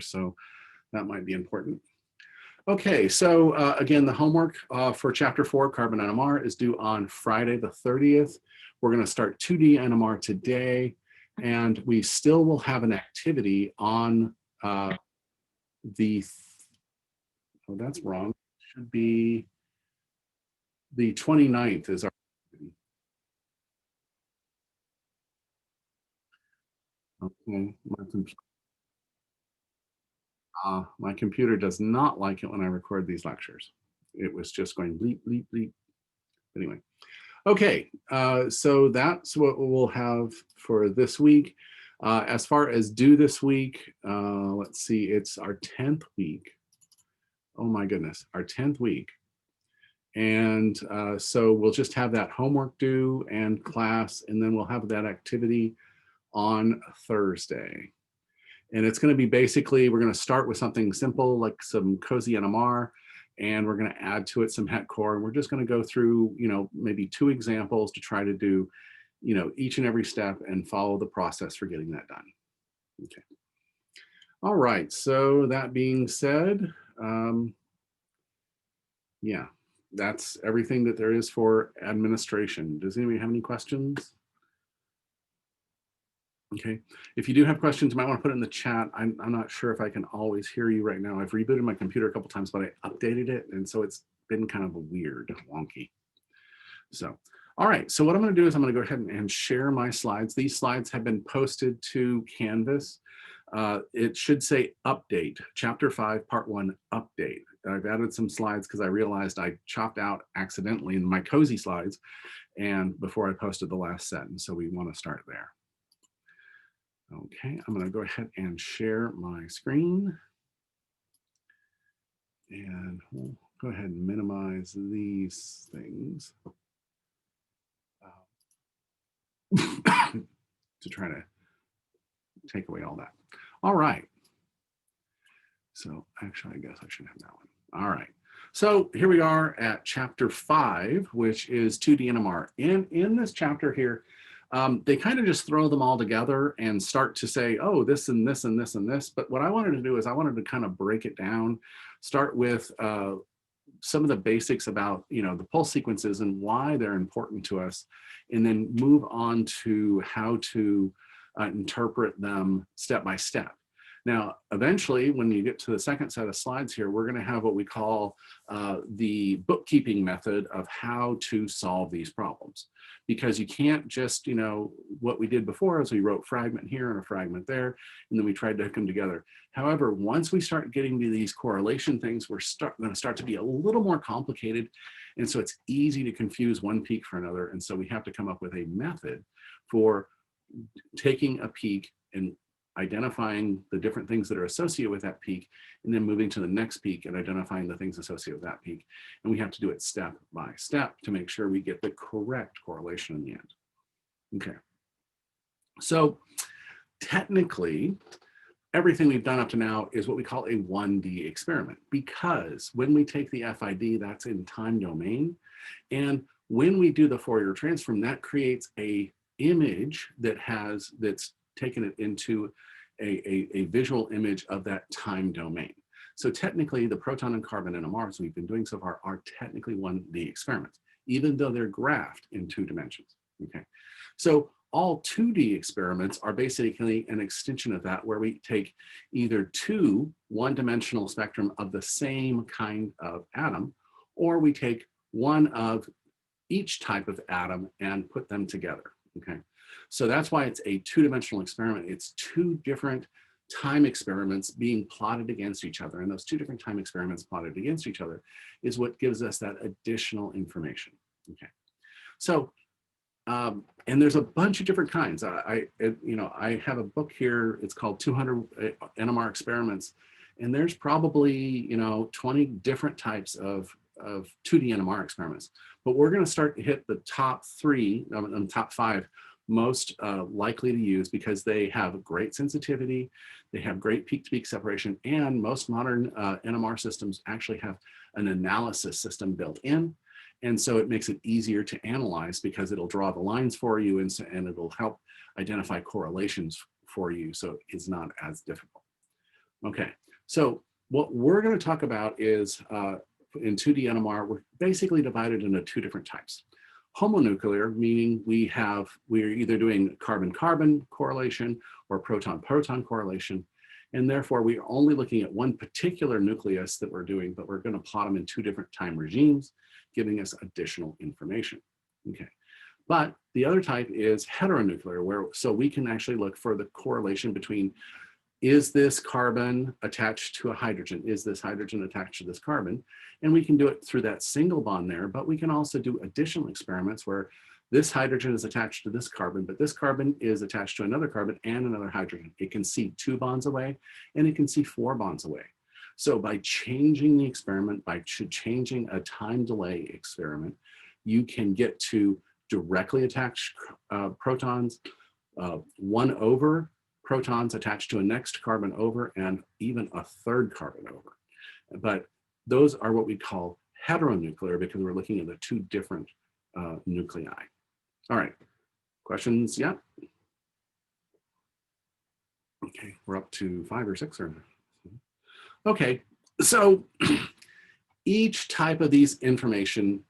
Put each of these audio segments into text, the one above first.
so that might be important. Okay, so again, the homework for chapter 4, carbon NMR, is due on Friday the 30th. We're going to start 2D NMR today, and we still will have an activity on oh, that's wrong. Should be the 29th is our activity. Okay, my computer does not like it when I record these lectures. It was just going bleep, bleep, bleep. Anyway, okay, so that's what we'll have for this week. As far as due this week, let's see, it's our 10th week. Oh my goodness, our 10th week. And so we'll just have that homework due and class, and then we'll have that activity on Thursday. And it's going to be basically, we're going to start with something simple like some cozy NMR, and we're going to add to it some het core. And we're just going to go through, maybe 2 examples to try to do, each and every step and follow the process for getting that done. Okay. All right. So that being said, yeah, that's everything that there is for administration. Does anybody have any questions? Okay, if you do have questions, you might want to put it in the chat. I'm not sure if I can always hear you right now. I've rebooted my computer a couple times, but I updated it, and so it's been kind of a weird, wonky. So, all right, so what I'm going to do is I'm going to go ahead and share my slides. These slides have been posted to Canvas. It should say update, chapter 5, part 1, update. I've added some slides because I realized I chopped out accidentally in my cozy slides and before I posted the last set, and so we want to start there. Okay, I'm going to go ahead and share my screen. And we'll go ahead and minimize these things to try to take away all that. All right. So actually, I guess I should have that one. All right. So here we are at chapter 5, which is 2D NMR. In this chapter here, they kind of just throw them all together and start to say, oh, this and this and this and this. But what I wanted to do is I wanted to kind of break it down, start with some of the basics about, the pulse sequences and why they're important to us, and then move on to how to interpret them step by step. Now, eventually, when you get to the second set of slides here, we're going to have what we call the bookkeeping method of how to solve these problems. Because you can't just, what we did before is we wrote fragment here and a fragment there, and then we tried to hook them together. However, once we start getting to these correlation things, we're going to start to be a little more complicated. And so it's easy to confuse one peak for another. And so we have to come up with a method for taking a peak and identifying the different things that are associated with that peak, and then moving to the next peak and identifying the things associated with that peak. And we have to do it step by step to make sure we get the correct correlation in the end. Okay. So technically, everything we've done up to now is what we call a 1D experiment, because when we take the FID, that's in time domain. And when we do the Fourier transform, that creates a image that's taken it into a visual image of that time domain. So technically, the proton and carbon NMRs we've been doing so far are technically 1D experiments, even though they're graphed in 2 dimensions. Okay, so all 2D experiments are basically an extension of that, where we take either 2 one-dimensional spectrum of the same kind of atom, or we take one of each type of atom and put them together. Okay. So that's why it's a 2-dimensional experiment. It's 2 different time experiments being plotted against each other. And those 2 different time experiments plotted against each other is what gives us that additional information. Okay. So, and there's a bunch of different kinds. I have a book here. It's called 200 NMR Experiments. And there's probably, 20 different types of 2D NMR experiments. But we're going to start to hit the top 3, and top 5 most likely to use, because they have great sensitivity, they have great peak-to-peak separation, and most modern NMR systems actually have an analysis system built in. And so it makes it easier to analyze, because it'll draw the lines for you, and it'll help identify correlations for you, so it's not as difficult. Okay, so what we're going to talk about is in 2D NMR, we're basically divided into two different types. Homonuclear, meaning we're either doing carbon-carbon correlation or proton-proton correlation. And therefore, we are only looking at one particular nucleus that we're doing, but we're going to plot them in two different time regimes, giving us additional information. Okay. But the other type is heteronuclear, so we can actually look for the correlation between, is this carbon attached to a hydrogen? Is this hydrogen attached to this carbon? And we can do it through that single bond there, but we can also do additional experiments where this hydrogen is attached to this carbon, but this carbon is attached to another carbon and another hydrogen. It can see 2 bonds away and it can see 4 bonds away. So by changing the experiment, by changing a time delay experiment, you can get to directly attached protons, 1 over protons attached to a next carbon over, and even a third carbon over. But those are what we call heteronuclear because we're looking at the 2 different nuclei. All right, questions yet? Okay, we're up to 5 or 6 or okay, so each type of these information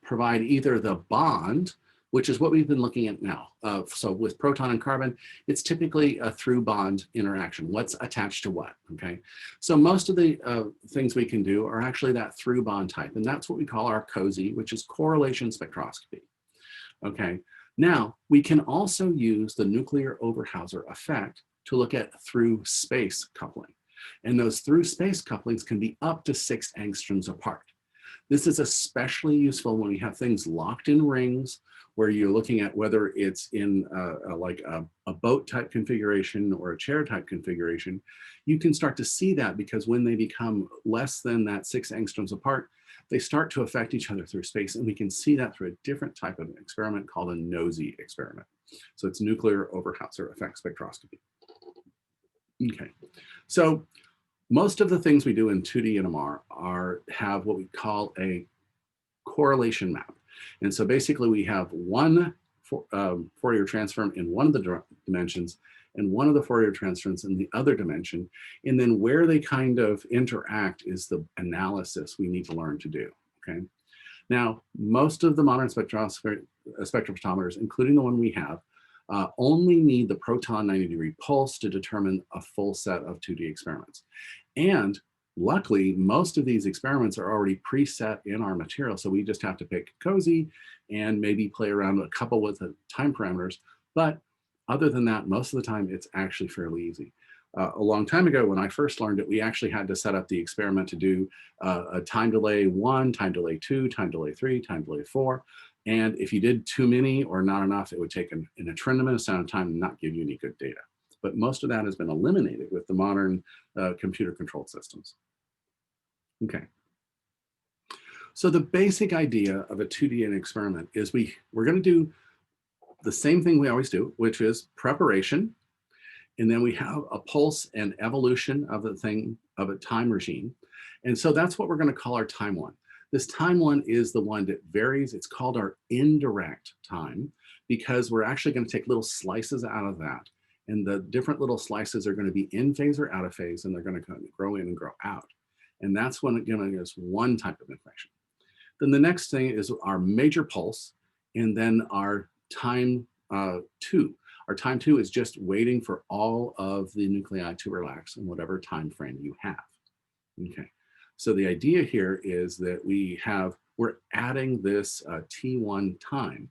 provide either the bond, which is what we've been looking at now. So with proton and carbon, it's typically a through bond interaction. What's attached to what, okay? So most of the things we can do are actually that through bond type, and that's what we call our COSY, which is correlation spectroscopy, okay? Now, we can also use the nuclear Overhauser effect to look at through space coupling. And those through space couplings can be up to 6 angstroms apart. This is especially useful when we have things locked in rings, where you're looking at whether it's in like a boat type configuration or a chair type configuration. You can start to see that because when they become less than that 6 angstroms apart, they start to affect each other through space. And we can see that through a different type of experiment called a NOESY experiment. So it's nuclear Overhauser effect spectroscopy. Okay, so most of the things we do in 2D NMR have what we call a correlation map. And so basically we have one Fourier transform in one of the dimensions and one of the Fourier transforms in the other dimension. And then where they kind of interact is the analysis we need to learn to do, okay? Now, most of the modern spectrophotometers, including the one we have, only need the proton 90-degree pulse to determine a full set of 2D experiments. And luckily, most of these experiments are already preset in our material, so we just have to pick COSY and maybe play around a couple with the time parameters. But other than that, most of the time, it's actually fairly easy. A long time ago, when I first learned it, we actually had to set up the experiment to do a time delay 1, time delay 2, time delay 3, time delay 4. And if you did too many or not enough, it would take an tremendous amount of time and not give you any good data. But most of that has been eliminated with the modern computer-controlled systems. Okay. So the basic idea of a 2D experiment is we're going to do the same thing we always do, which is preparation. And then we have a pulse and evolution of the thing, of a time regime. And so that's what we're going to call our time 1. This time 1 is the one that varies. It's called our indirect time because we're actually going to take little slices out of that. And the different little slices are going to be in phase or out of phase, and they're going to kind of grow in and grow out. And that's when it gives us one type of information. Then the next thing is our major pulse, and then our time 2. Our time 2 is just waiting for all of the nuclei to relax in whatever time frame you have. Okay, so the idea here is that we're adding this T1 time,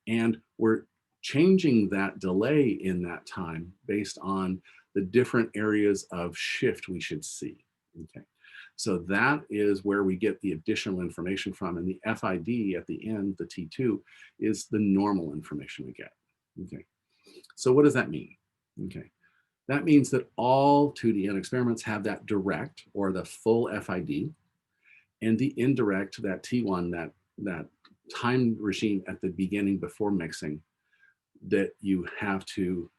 and we're changing that delay in that time based on the different areas of shift we should see. Okay, so that is where we get the additional information from, and the FID at the end, the T2, is the normal information we get. Okay, so what does that mean? Okay, that means that all 2D experiments have that direct or the full FID, and the indirect, that T1, that time regime at the beginning before mixing, that you have to,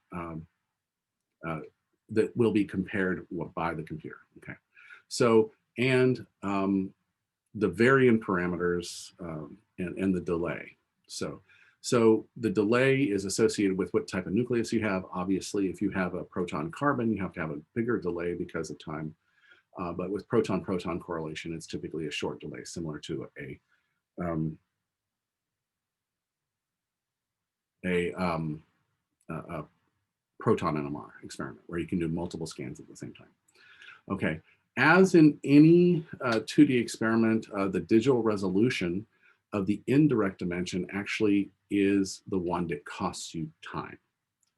that will be compared by the computer, okay? So, and the variant parameters and the delay. So So the delay is associated with what type of nucleus you have. Obviously, if you have a proton-carbon, you have to have a bigger delay because of time. But with proton-proton correlation, it's typically a short delay, similar to um, a, a proton NMR experiment, where you can do multiple scans at the same time. Okay, as in any 2D experiment, the digital resolution of the indirect dimension actually is the one that costs you time.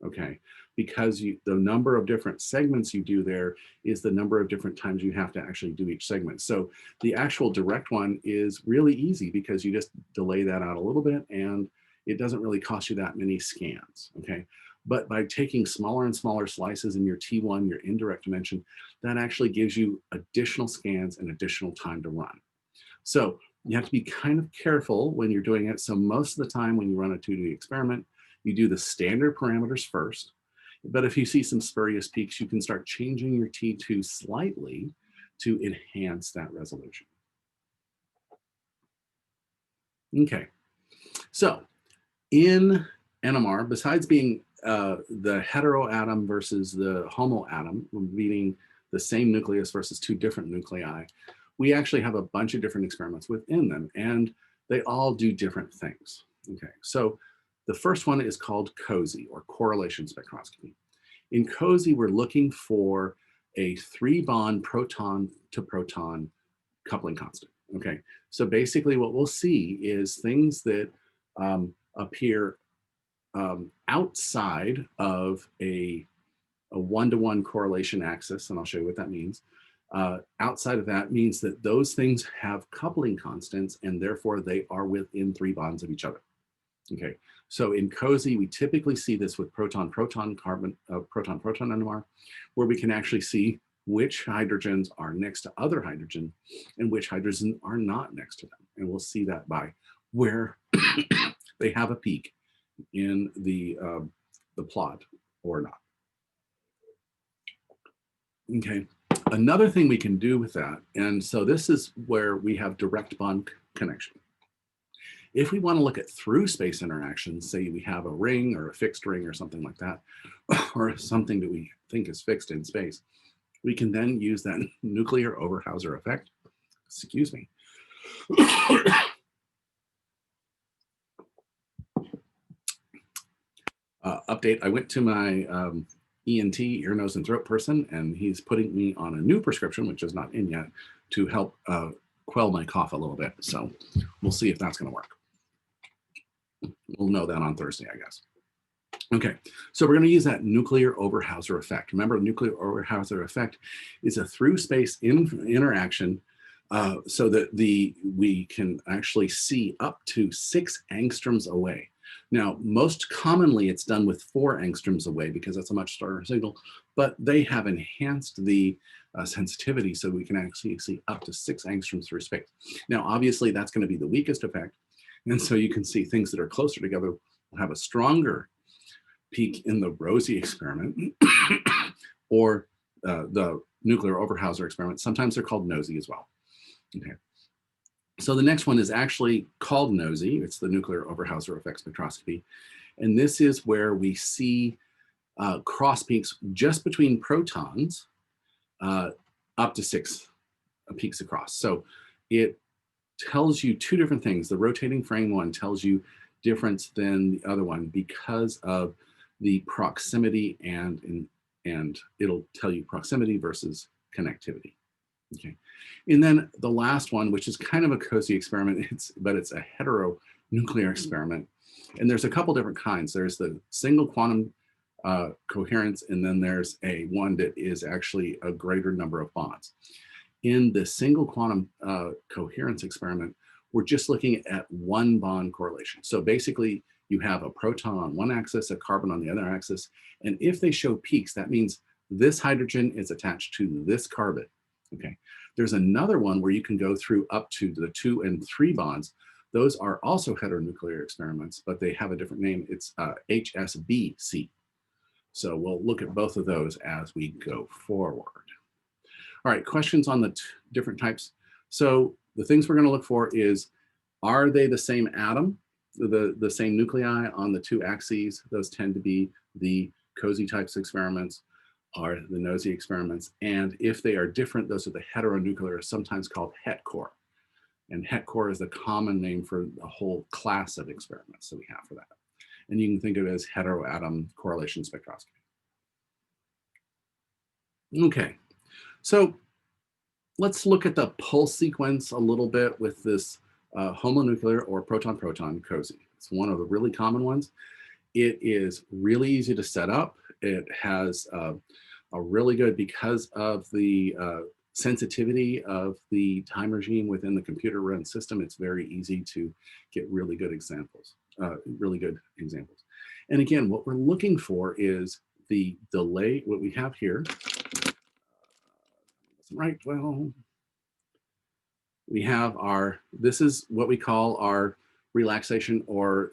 Okay, because the number of different segments you do there is the number of different times you have to actually do each segment. So the actual direct one is really easy because you just delay that out a little bit and it doesn't really cost you that many scans. Okay, but by taking smaller and smaller slices in your T1, your indirect dimension, that actually gives you additional scans and additional time to run. So you have to be kind of careful when you're doing it. So most of the time when you run a 2D experiment, you do the standard parameters first. But if you see some spurious peaks, you can start changing your T2 slightly to enhance that resolution. Okay, so in NMR, besides being the heteroatom versus the homoatom, meaning the same nucleus versus two different nuclei, we actually have a bunch of different experiments within them, and they all do different things. Okay, so the first one is called COSY, or correlation spectroscopy. In COSY, we're looking for a 3-bond proton-to-proton coupling constant. Okay, so basically what we'll see is things that appear outside of a one-to-one correlation axis, and I'll show you what that means. Outside of that means that those things have coupling constants, and therefore they are within 3 bonds of each other. Okay, so in COSY, we typically see this with proton-proton NMR, where we can actually see which hydrogens are next to other hydrogen and which hydrogens are not next to them. And we'll see that by where they have a peak in the plot or not. Okay, another thing we can do with that, and so this is where we have direct bond connection. If we want to look at through space interactions, say we have a ring or a fixed ring or something like that, or something that we think is fixed in space, we can then use that nuclear Overhauser effect. Excuse me. Update, I went to my ENT, ear, nose, and throat person, and he's putting me on a new prescription, which is not in yet, to help quell my cough a little bit. So we'll see if that's going to work. We'll know that on Thursday, I guess. Okay, so we're going to use that nuclear Overhauser effect. Remember, nuclear Overhauser effect is a through space interaction so that we can actually see up to 6 angstroms away. Now, most commonly it's done with 4 angstroms away because that's a much stronger signal, but they have enhanced the sensitivity so we can actually see up to 6 angstroms through space. Now, obviously that's going to be the weakest effect. And so you can see things that are closer together will have a stronger peak in the ROSY experiment or the nuclear Overhauser experiment. Sometimes they're called NOSY as well. Okay. So the next one is actually called NOSY. It's the nuclear Overhauser effect spectroscopy. And this is where we see cross peaks just between protons up to 6 peaks across. So it tells you 2 different things. The rotating frame one tells you difference than the other one because of the proximity and it'll tell you proximity versus connectivity. Okay, and then the last one, which is kind of a COSY experiment, but it's a heteronuclear experiment, and there's a couple different kinds. There's the single quantum coherence, and then there's a one that is actually a greater number of bonds. In the single quantum coherence experiment, we're just looking at 1 bond correlation. So basically, you have a proton on one axis, a carbon on the other axis, and if they show peaks, that means this hydrogen is attached to this carbon. Okay, there's another one where you can go through up to the 2 and 3 bonds. Those are also heteronuclear experiments, but they have a different name. It's HSBC. So we'll look at both of those as we go forward. All right, questions on the different types. So the things we're going to look for is, are they the same atom? the same nuclei on the two axes. Those tend to be the cozy types experiments, are the nosy experiments. And if they are different, those are the heteronuclear, sometimes called het core. And het core is the common name for a whole class of experiments that we have for that. And you can think of it as heteroatom correlation spectroscopy. Okay, so let's look at the pulse sequence a little bit with this homonuclear or proton-proton cozy. It's one of the really common ones. It is really easy to set up. It has a really good, because of the sensitivity of the time regime within the computer run system, it's very easy to get really good examples. And again, what we're looking for is the delay. What we have here, right, well, we have this is what we call our relaxation or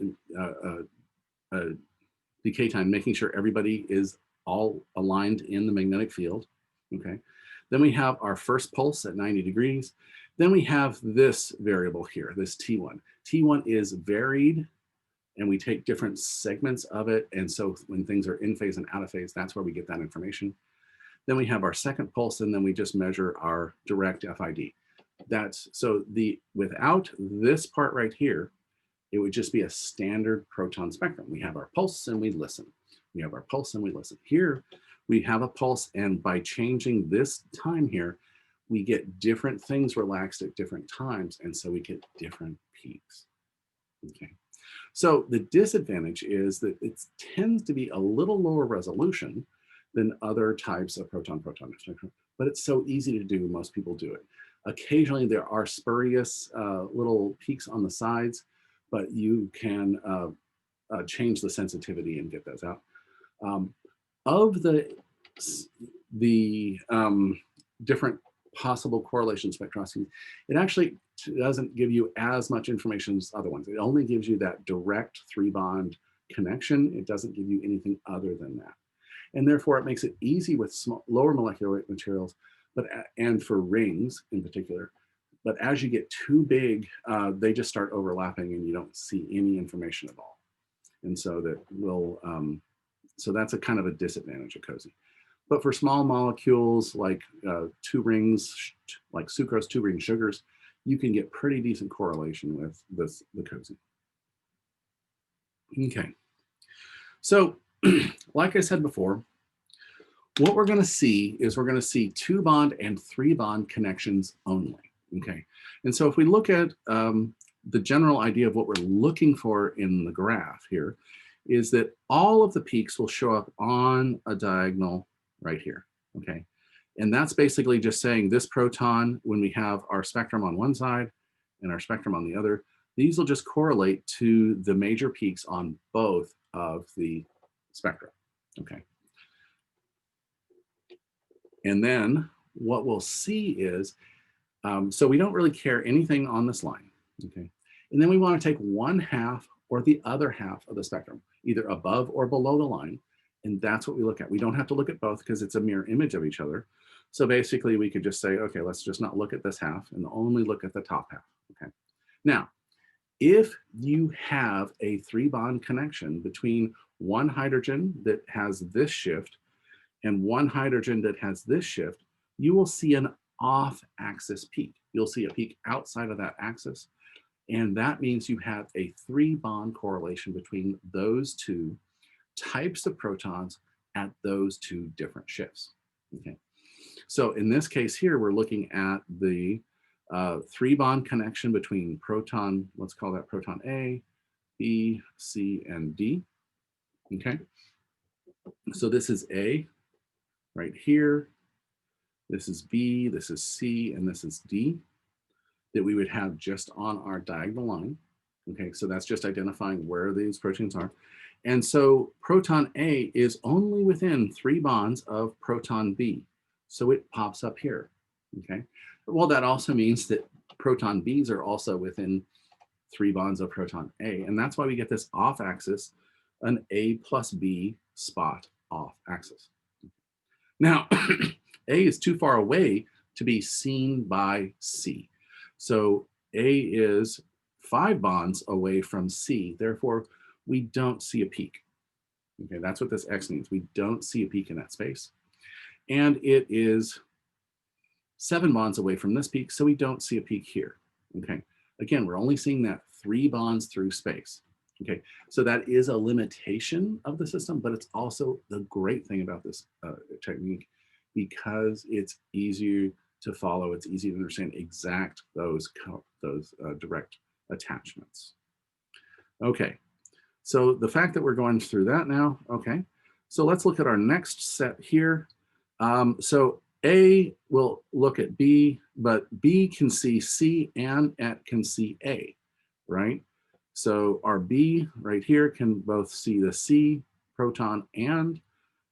decay time, making sure everybody is all aligned in the magnetic field, okay? Then we have our first pulse at 90 degrees. Then we have this variable here, this T1. T1 is varied, and we take different segments of it. And so when things are in phase and out of phase, that's where we get that information. Then we have our second pulse, and then we just measure our direct FID. Without this part right here, it would just be a standard proton spectrum. We have our pulse and we listen. We have our pulse and we listen. Here, we have a pulse, and by changing this time here, we get different things relaxed at different times, and so we get different peaks. Okay. So the disadvantage is that it tends to be a little lower resolution than other types of proton-proton spectrum, but it's so easy to do, most people do it. Occasionally there are spurious little peaks on the sides, but you can change the sensitivity and get those out. Of the different possible correlation spectroscopy, it actually doesn't give you as much information as other ones. It only gives you that direct 3-bond connection. It doesn't give you anything other than that. And therefore it makes it easy with lower molecular weight materials, and for rings in particular. But as you get too big, they just start overlapping and you don't see any information at all. And so so that's a kind of a disadvantage of cozy. But for small molecules like 2 rings, like sucrose 2-ring sugars, you can get pretty decent correlation with the cozy. Okay, so like I said before, what we're going to see is we're going to see 2-bond and 3-bond connections only. Okay, and so if we look at the general idea of what we're looking for in the graph here, is that all of the peaks will show up on a diagonal right here. Okay, and that's basically just saying this proton, when we have our spectrum on one side and our spectrum on the other, these will just correlate to the major peaks on both of the spectra. Okay. And then what we'll see is, so we don't really care anything on this line, okay? And then we want to take 1/2 or the other half of the spectrum, either above or below the line, and that's what we look at. We don't have to look at both because it's a mirror image of each other. So basically we could just say, okay, let's just not look at this half and only look at the top half, okay? Now, if you have a 3-bond connection between one hydrogen that has this shift and one hydrogen that has this shift, you will see an off-axis peak. You'll see a peak outside of that axis. And that means you have a 3-bond correlation between those two types of protons at those 2 different shifts. Okay. So in this case here, we're looking at the 3-bond connection between proton, let's call that proton A, B, C, and D. Okay. So this is A right here. This is B, this is C, and this is D that we would have just on our diagonal line. Okay, so that's just identifying where these proteins are. And so proton A is only within 3 bonds of proton B. So it pops up here, okay? Well, that also means that proton Bs are also within 3 bonds of proton A. And that's why we get this off axis, an A plus B spot off axis. Now, A is too far away to be seen by C. So A is 5 bonds away from C. Therefore, we don't see a peak. Okay, that's what this X means. We don't see a peak in that space. And it is 7 bonds away from this peak, so we don't see a peak here. Okay, again, we're only seeing that 3 bonds through space. Okay, so that is a limitation of the system, but it's also the great thing about this technique, because it's easier to follow, it's easy to understand exact those direct attachments. Okay, so the fact that we're going through that now, okay, so let's look at our next set here. So A will look at B, but B can see C and it can see A, right? So our B right here can both see the C proton and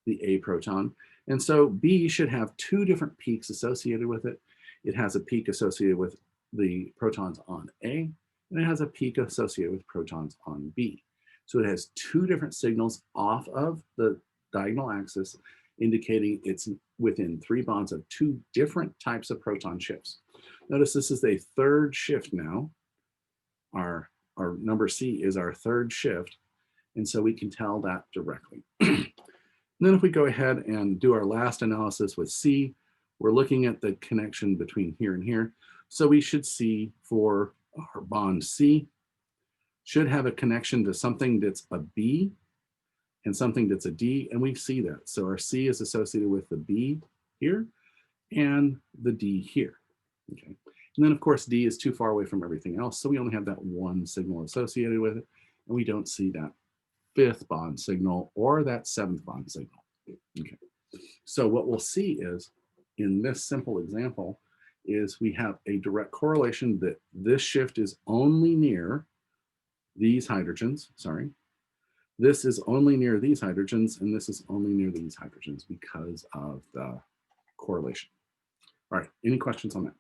the A proton. And so B should have 2 different peaks associated with it. It has a peak associated with the protons on A, and it has a peak associated with protons on B. So it has 2 different signals off of the diagonal axis, indicating it's within 3 bonds of 2 different types of proton shifts. Notice this is a 3rd shift now. Our number C is our 3rd shift, and so we can tell that directly. And then if we go ahead and do our last analysis with C, we're looking at the connection between here and here. So we should see for our bond C should have a connection to something that's a B and something that's a D, and we see that. So our C is associated with the B here and the D here. Okay. And then of course, D is too far away from everything else, so we only have that 1 signal associated with it, and we don't see that 5th bond signal or that 7th bond signal. Okay. So what we'll see is, in this simple example, is we have a direct correlation that this shift is only near these hydrogens, sorry. This is only near these hydrogens, and this is only near these hydrogens because of the correlation. All right, any questions on that?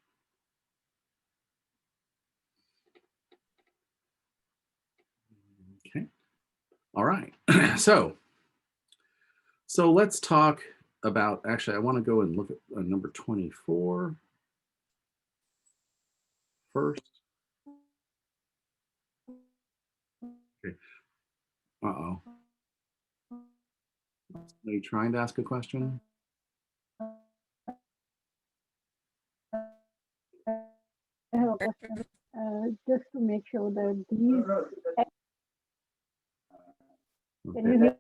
Okay, all right, so let's talk about, actually, I want to go and look at number 24 first. Okay. Uh-oh. Are you trying to ask a question? I have a question. Just to make sure that these. Okay.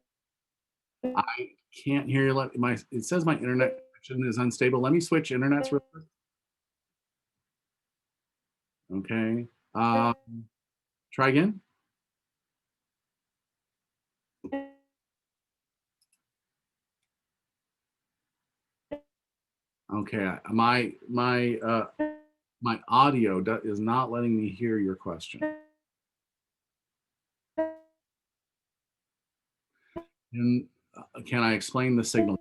I can't hear you. It says my internet connection is unstable. Let me switch internets real quick. Okay. Try again. Okay. My audio is not letting me hear your question. And can I explain the signal?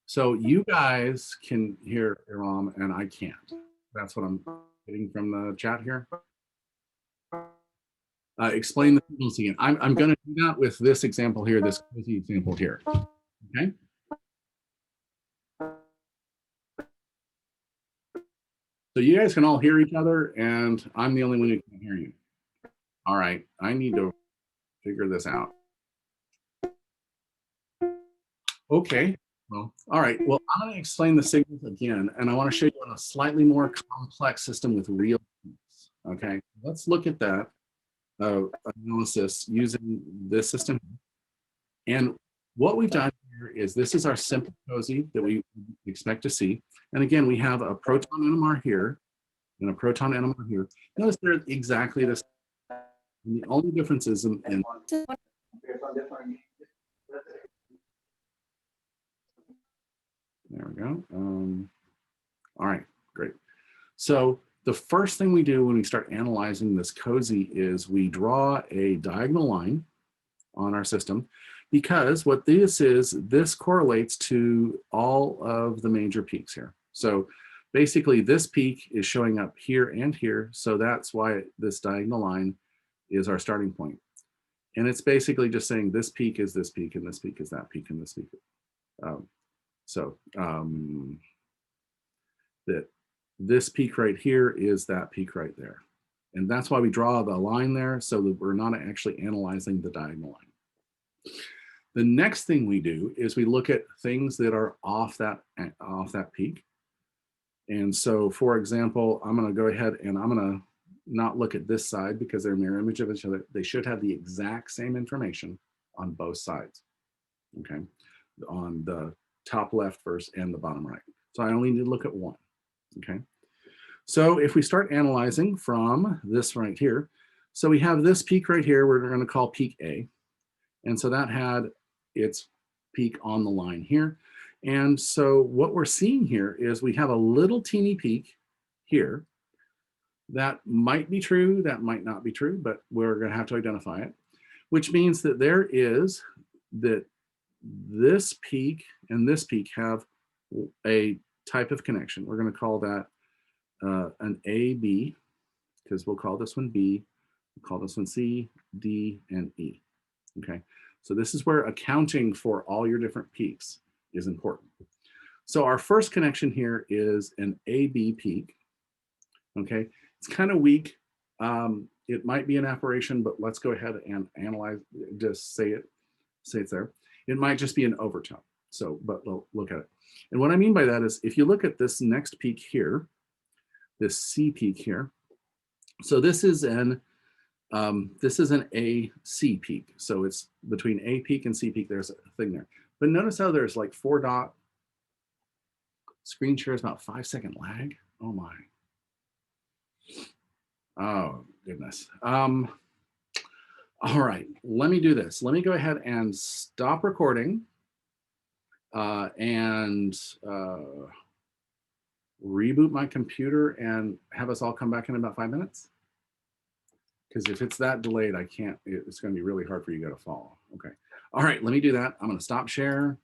So you guys can hear Iram and I can't. That's what I'm getting from the chat here. Explain the signals again. I'm going to do that with this example here, this crazy example here. Okay. So you guys can all hear each other, and I'm the only one who can hear you. All right, I need to figure this out. Okay, well, all right. Well, I'm going to explain the signals again, and I want to show you on a slightly more complex system with real peaks. Okay, let's look at that analysis using this system. And what we've done here is, this is our simple cozy that we expect to see. And again, we have a proton NMR here and a proton NMR here. Notice they're exactly the same. And the only difference is in there we go. All right, great. So the first thing we do when we start analyzing this cozy is we draw a diagonal line on our system, because what this is, this correlates to all of the major peaks here. So basically this peak is showing up here and here, so that's why this diagonal line is our starting point. And it's basically just saying this peak is this peak, and this peak is that peak, and this peak. That this peak right here is that peak right there. And that's why we draw the line there, so that we're not actually analyzing the diagonal line. The next thing we do is we look at things that are off that peak. And so, for example, I'm going to go ahead and I'm going to not look at this side because they're a mirror image of each other. They should have the exact same information on both sides, okay? On the top left verse and the bottom right. So I only need to look at one, okay? So if we start analyzing from this right here, so we have this peak right here, we're going to call peak A. And so that had its peak on the line here. And so what we're seeing here is we have a little teeny peak here. That might be true, that might not be true, but we're going to have to identify it, which means that there is that this peak and this peak have a type of connection. We're going to call that an AB, because we'll call this one B, we'll call this one C, D, and E. Okay, so this is where accounting for all your different peaks is important. So our first connection here is an AB peak. Okay, it's kind of weak. It might be an aberration, but let's go ahead and analyze, just say it's there. It might just be an overtone. So, but we'll look at it. And what I mean by that is if you look at this next peak here, this C peak here. So this is an AC peak. So it's between A peak and C peak, there's a thing there. But notice how there's like 4 dot screen share is about 5-second lag. Oh my. Oh goodness. All right, let me do this. Let me go ahead and stop recording and reboot my computer and have us all come back in about 5 minutes. Because if it's that delayed, I can't, it's going to be really hard for you to follow. Okay. All right, let me do that. I'm going to stop share.